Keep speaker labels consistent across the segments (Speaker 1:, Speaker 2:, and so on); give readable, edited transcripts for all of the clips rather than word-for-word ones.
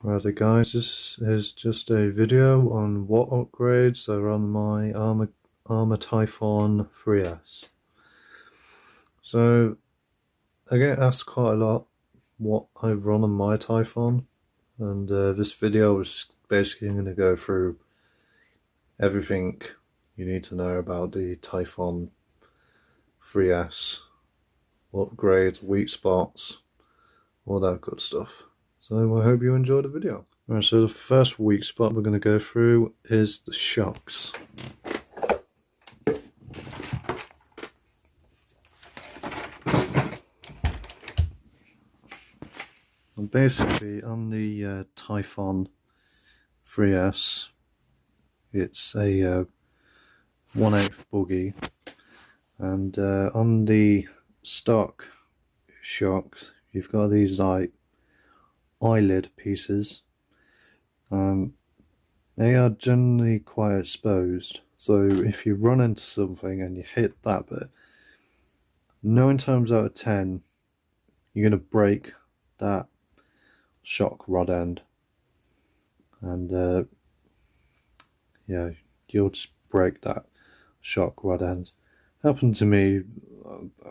Speaker 1: Righty guys, this is just a video on what upgrades are on my ARRMA Typhon 3S. So I get asked quite a lot what I've run on my Typhon, and this video is basically going to go through everything you need to know about the Typhon 3S, upgrades, weak spots, all that good stuff. So I hope you enjoy the video. Alright, so the first weak spot we're going to go through is the shocks. And basically on the Typhon 3S, it's a 1/8 buggy, and on the stock shocks you've got these like eyelid pieces. They are generally quite exposed, so if you run into something and you hit that bit, 9 times out of 10 you're going to break that shock rod end, and yeah, you'll just break that shock rod end. Happened to me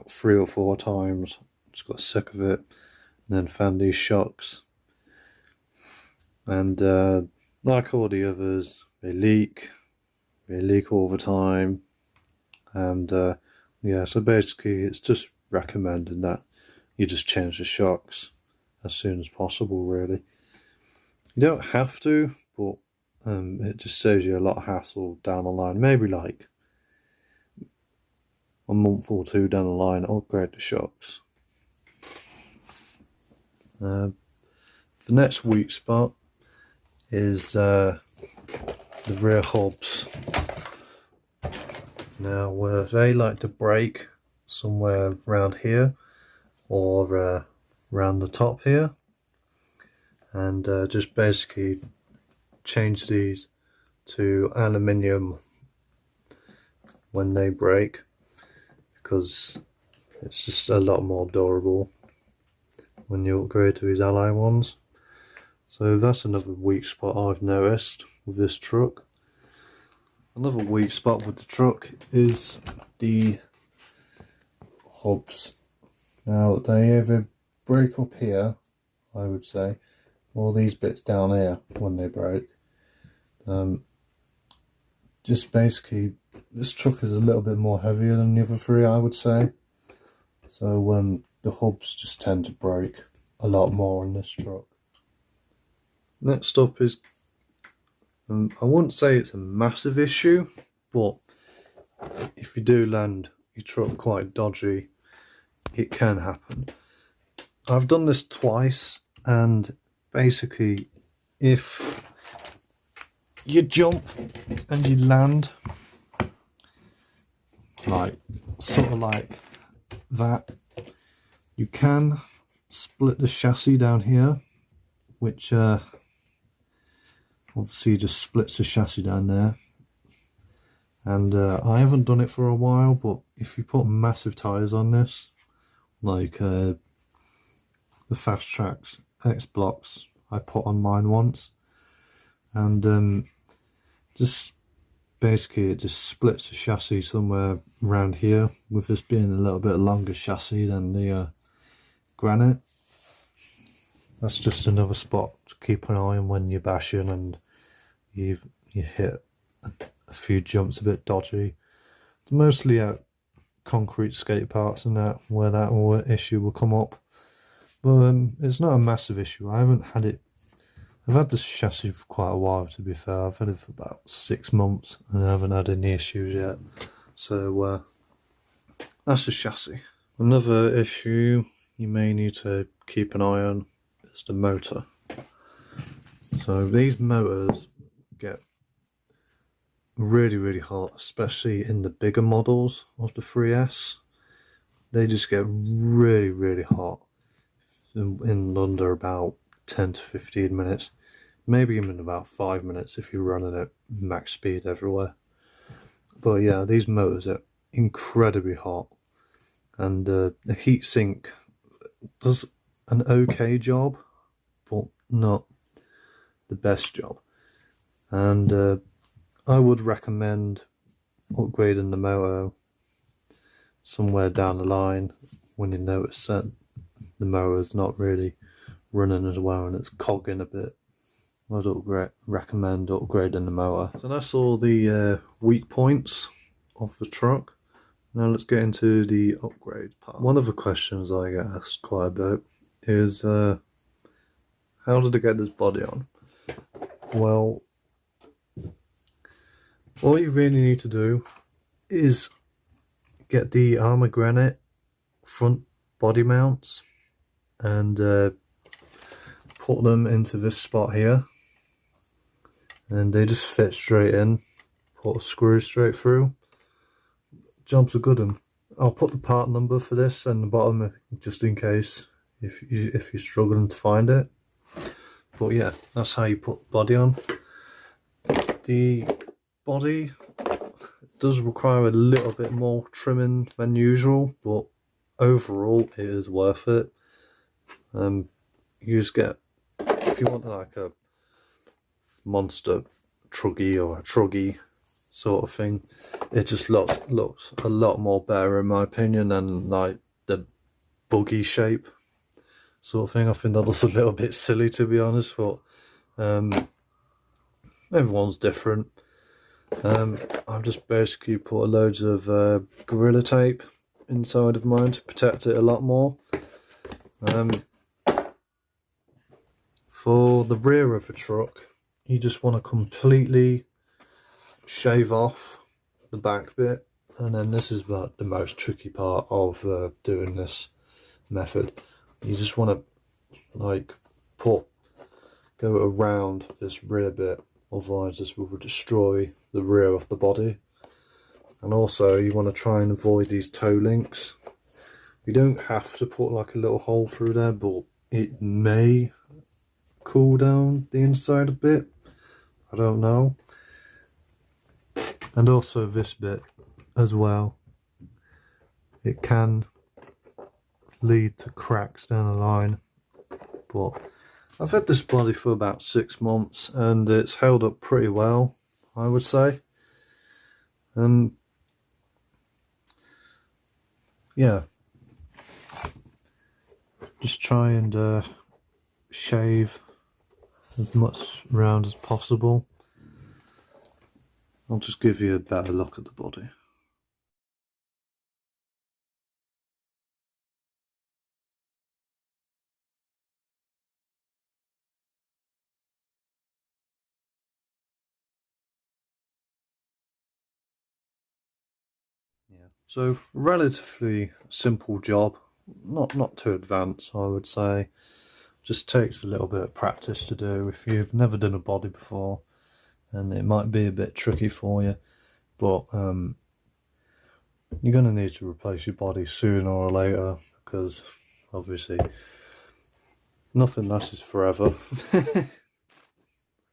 Speaker 1: 3 or 4 times. Just got sick of it and then found these shocks, and like all the others, they leak all the time, and yeah, so basically it's just recommended that you just change the shocks as soon as possible, really. You don't have to, but it just saves you a lot of hassle down the line. Maybe like a month or 2 down the line, upgrade the shocks. The next weak spot is the rear hubs. Now they like to break somewhere around here or around the top here, and just basically change these to aluminium when they break, because it's just a lot more durable when you upgrade to these alloy ones. So that's another weak spot I've noticed with this truck. Another weak spot with the truck is the hubs. Now they either break up here, I would say, or these bits down here when they break. Just basically, this truck is a little bit more heavier than the other 3, I would say. So the hubs just tend to break a lot more in this truck. Next up is, I wouldn't say it's a massive issue, but if you do land your truck quite dodgy, it can happen. I've done this twice, and basically if you jump and you land like sort of like that, you can split the chassis down here, which obviously just splits the chassis down there. And I haven't done it for a while, but if you put massive tyres on this, like the Fast Tracks X blocks I put on mine once, and just basically it just splits the chassis somewhere around here, with this being a little bit longer chassis than the Granite. That's just another spot to keep an eye on when you're bashing and you hit a few jumps a bit dodgy. It's mostly at concrete skate parks and that where that issue will come up, but it's not a massive issue. I haven't had it. I've had this chassis for quite a while, to be fair. I've had it for about 6 months and I haven't had any issues yet. So that's the chassis. Another issue you may need to keep an eye on is the motor. So these motors get really hot, especially in the bigger models of the 3S. They just get really hot in under about 10 to 15 minutes, maybe even about 5 minutes if you're running at max speed everywhere. But yeah, these motors are incredibly hot, and the heatsink does an okay job, but not the best job. And I would recommend upgrading the motor somewhere down the line when you notice that the motor is not really running as well and it's cogging a bit. I'd recommend upgrading the motor. So that's all the weak points of the truck. Now let's get into the upgrade part. One of the questions I get asked quite a bit is how did I get this body on? Well, all you really need to do is get the ARRMA Granite front body mounts and put them into this spot here, and they just fit straight in. Put a screw straight through. Job's a good one. I'll put the part number for this in the bottom just in case if you're struggling to find it. But yeah, that's how you put the body on. The body does require a little bit more trimming than usual, but overall it is worth it. You just get, if you want like a monster truggy or a truggy sort of thing, it just looks a lot more better in my opinion than like the buggy shape sort of thing. I think that looks a little bit silly, to be honest, but everyone's different. I've just basically put loads of Gorilla Tape inside of mine to protect it a lot more. For the rear of the truck, you just want to completely shave off the back bit, and then this is like the most tricky part of doing this method. You just want to like go around this rear bit, otherwise this will destroy the rear of the body. And also you want to try and avoid these toe links. You don't have to put like a little hole through there, but it may cool down the inside a bit, I don't know. And also this bit as well, it can lead to cracks down the line, but I've had this body for about 6 months and it's held up pretty well, I would say. Yeah, just try and shave as much around as possible. I'll just give you a better look at the body. Yeah, so relatively simple job, not too advanced, I would say. Just takes a little bit of practice to do. If you've never done a body before, then it might be a bit tricky for you, but you're going to need to replace your body sooner or later, because obviously nothing lasts forever.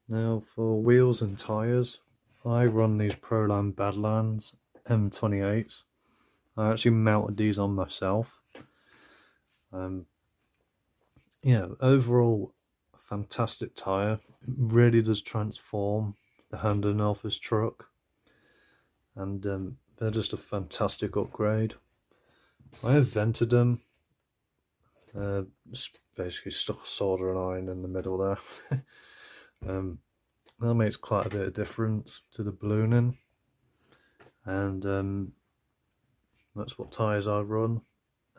Speaker 1: Now for wheels and tyres, I run these Proline Badlands M28s. I actually mounted these on myself. Yeah, overall fantastic tyre. It really does transform the handling of this truck, and they're just a fantastic upgrade. I have vented them, just basically stuck a soldering iron in the middle there. That makes quite a bit of difference to the ballooning, and that's what tyres I run,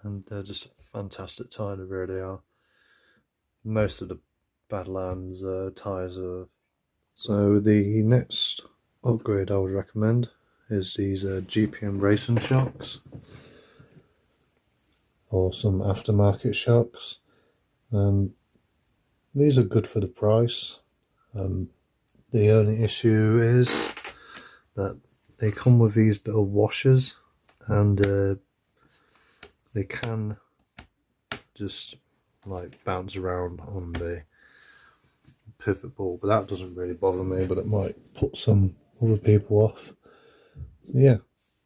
Speaker 1: and they're just a fantastic tyre, they really are. Most of the Badlands tyres are. So the next upgrade I would recommend is these G.P.M racing shocks, or some aftermarket shocks. These are good for the price. The only issue is that they come with these little washers, and they can just like bounce around on the pivot ball, but that doesn't really bother me, but it might put some other people off. So yeah,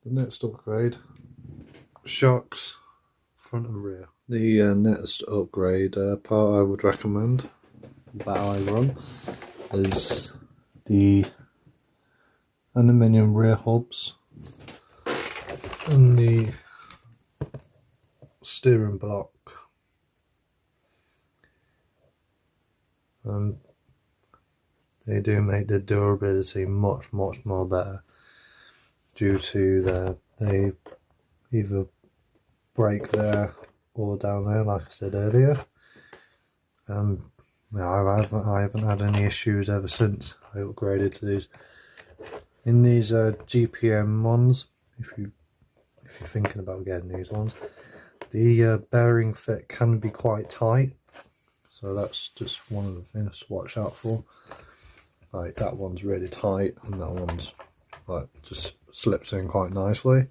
Speaker 1: the next upgrade, shocks front and rear. The next upgrade part I would recommend that I run is the aluminium rear hubs and the steering block. They do make the durability much more better due to they either break there or down there, like I said earlier. I haven't had any issues ever since I upgraded to these. In these G.P.M ones, if you're thinking about getting these ones, the bearing fit can be quite tight, so that's just one of the things to watch out for. Like that one's really tight, and that one's like just slips in quite nicely.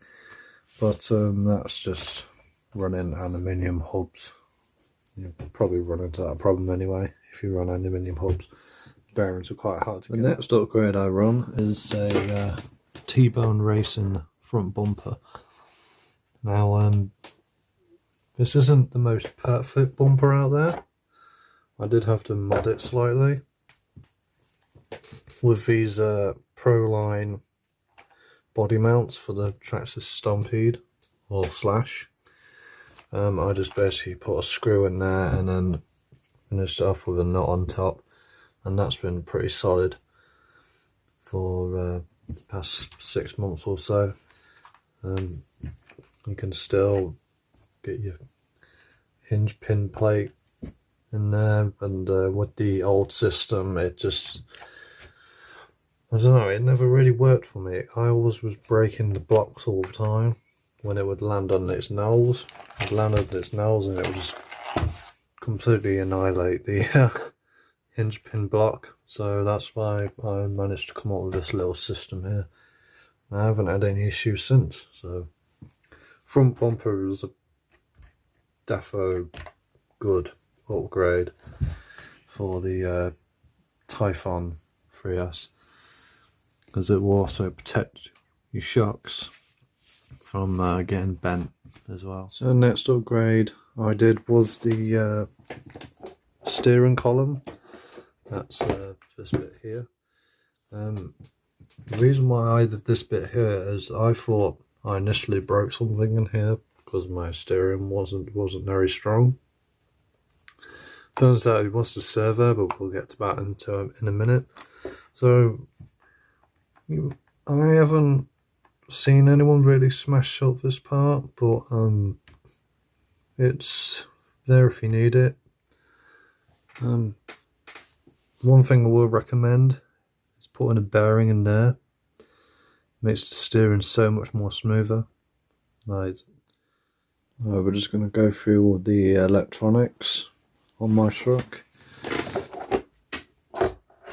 Speaker 1: But that's just running aluminium hubs. You'll probably run into that problem anyway if you run aluminium hubs. Bearings are quite hard to get. The next upgrade I run is a T-bone racing front bumper. Now, this isn't the most perfect bumper out there. I did have to mod it slightly with these Proline body mounts for the Traxxas Stampede or Slash. I just basically put a screw in there and then finished off with a nut on top, and that's been pretty solid for the past 6 months or so. You can still get your hinge pin plate in there, and with the old system it just, I don't know, it never really worked for me. I always was breaking the blocks all the time when it would land on its nose. It landed on its nose and it would just completely annihilate the hinge pin block. So that's why I managed to come up with this little system here. I haven't had any issues since. So front bumper is a defo good upgrade for the Typhon 3S, because it will also protect your shocks from getting bent as well. So next upgrade I did was the steering column. That's this bit here. The reason why I did this bit here is I thought I initially broke something in here because my steering wasn't very strong. Turns out it was the servo, but we'll get to that in a minute. So I haven't seen anyone really smash up this part, but it's there if you need it. One thing I will recommend is putting a bearing in there. Makes the steering so much more smoother. Right. We're just going to go through all the electronics on my truck.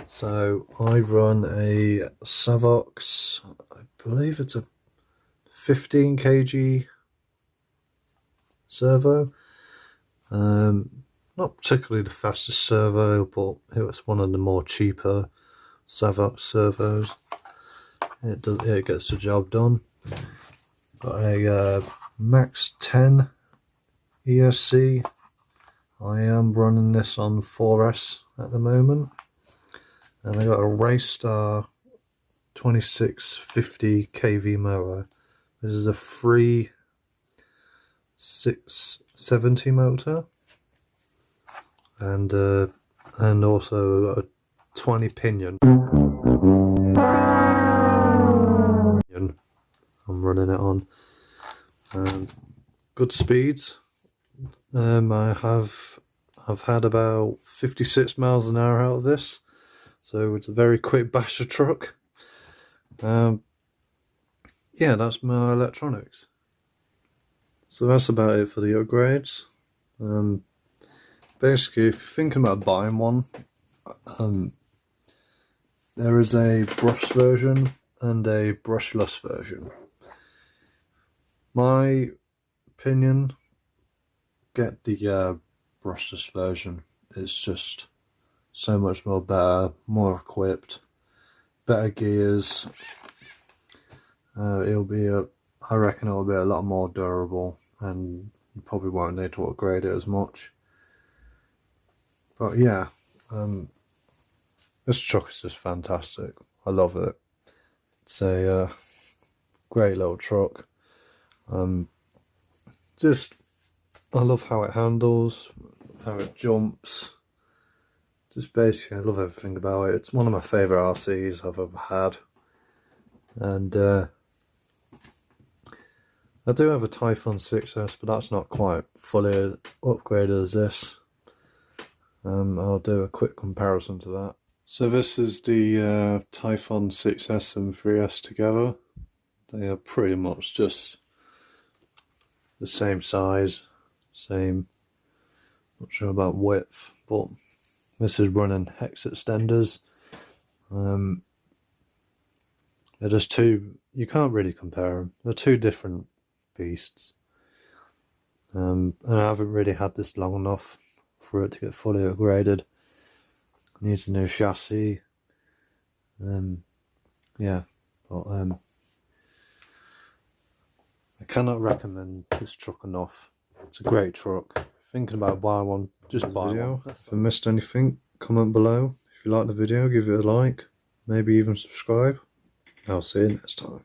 Speaker 1: So I run a Savox, I believe it's a 15 kg servo. Not particularly the fastest servo, but it was one of the more cheaper Savox servos. It gets the job done. Got a Max 10 ESC. I am running this on 4S at the moment. And I got a Raystar 2650 kV motor. This is a 3670 motor, and also a 20 pinion. I'm running it on. Good speeds. I've had about 56 miles an hour out of this, so it's a very quick basher truck. Yeah, that's my electronics. So that's about it for the upgrades. Basically, if you're thinking about buying one, there is a brushed version and a brushless version. My opinion, get the brushless version. It's just so much more better, more equipped, better gears. I reckon it'll be a lot more durable, and you probably won't need to upgrade it as much. But yeah, This truck is just fantastic. I love it. It's a great little truck. Just, I love how it handles, how it jumps. Just basically, I love everything about it. It's one of my favourite RCs I've ever had. And I do have a Typhon 6S, but that's not quite fully upgraded as this. I'll do a quick comparison to that. So this is the Typhon 6S and 3S together. They are pretty much just the same size, same, not sure about width, but this is running hex extenders. They're just two, you can't really compare them. They're two different beasts. And I haven't really had this long enough for it to get fully upgraded. It needs a new chassis. Yeah, but I cannot recommend this truck enough. It's a great truck. Thinking about buying one, just buy one. If I missed anything, comment below. If you like the video, give it a like, maybe even subscribe. I'll see you next time.